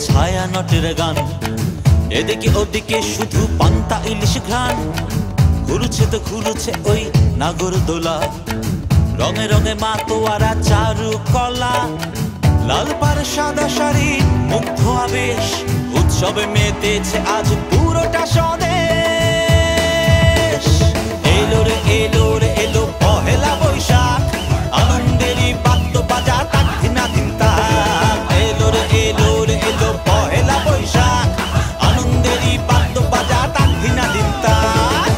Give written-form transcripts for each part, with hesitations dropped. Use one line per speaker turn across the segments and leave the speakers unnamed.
ছায়া নটের গান, এদিকে ওদিকে শুধু পান্তা ইলিশ ঘ্রাণ। ঘুরছে তো ঘুরছে ওই নাগরদোলা, রঙে রঙে মাতোয়ারা চারু কলা। লাল পাড় সাদা শাড়ি মুগ্ধ আবেশ, উৎসবে মেতেছে আজ পুরোটা স্বদেশ। এলো রে এলো রে এলো পহেলা বৈশাখ, আনন্দেরই বাদ্য বাজা তাক ধিনা ধিন তাক। এলো রে এলো রে এলো পহেলা বৈশাখ, আনন্দেরই বাদ্য বাজা তাক ধিনা ধিন তাক।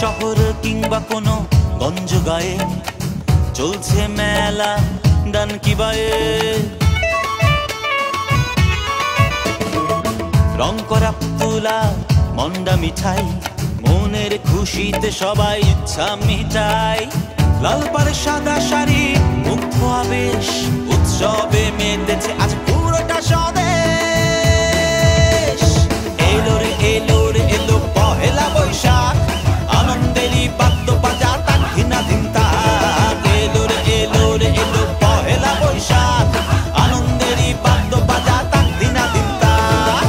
শহর কিংবা কোনো গঞ্জ গায়ে চলছে মেলা ডানকি বায়ে। রং করা পুতুলা মন্ডা মিঠাই, মনের খুশিতে সবাই ইচ্ছা মিটাই। লাল পাড়ে সাদা শাড়ি মুগ্ধ আবেশ, উৎসবে মেতেছে আজ পুরোটা স্বদেশ। এলো রে এলো রে এলো পহেলা বৈশাখ, আনন্দেরই বাদ্য বাজা তাক ধিনা ধিন তাক। এলো রে এলো রে এলো পহেলা বৈশাখ, আনন্দেরই বাদ্য বাজা তাক ধিনা ধিন তাক।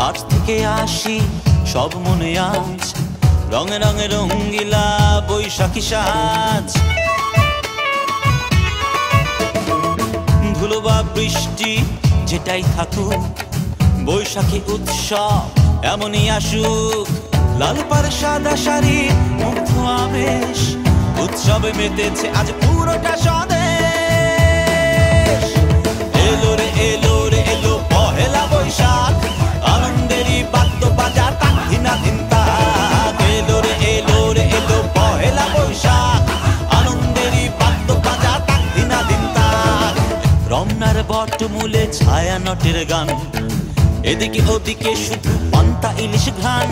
আজ থেকে আসি সব মনে আজ, রঙে রঙে রঙ্গিলা বৈশাখী সাজ। ধুলো বা বৃষ্টি যেটাই থাকুক, বৈশাখী উৎসব এমনই আসুক। লাল পাড় সাদা শাড়ি মুগ্ধ আবেশ, উৎসবে মেতেছে আজ পুরোটা স্বদেশ। এলো রে এলো রে এলো পহেলা বৈশাখ, আনন্দেরই বাদ্য বাজা তাক ধিনা ধিন তাক। এলো রে এলো রে এলো পহেলা বৈশাখ, আনন্দেরই বাদ্য বাজা তাক ধিনা ধিন তাক। রমনার বট মূলে ছায়া নটের গান, এদিকে ওদিকে শুধু পান্তা ইলিশ ঘ্রাণ।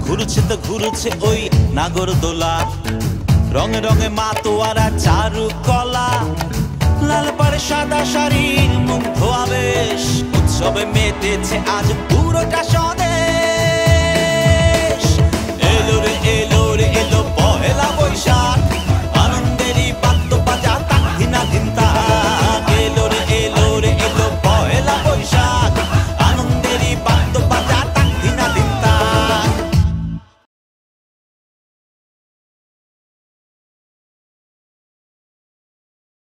ঘুরছে তো ঘুরছে ওই নাগরদোলা, রঙে রঙে মাতোয়ারা চারু কলা। লাল পাড়ে সাদা শাড়ির মুগ্ধ আবেশ, উৎসবে মেতেছে আজ পুরোটা স্বদেশ।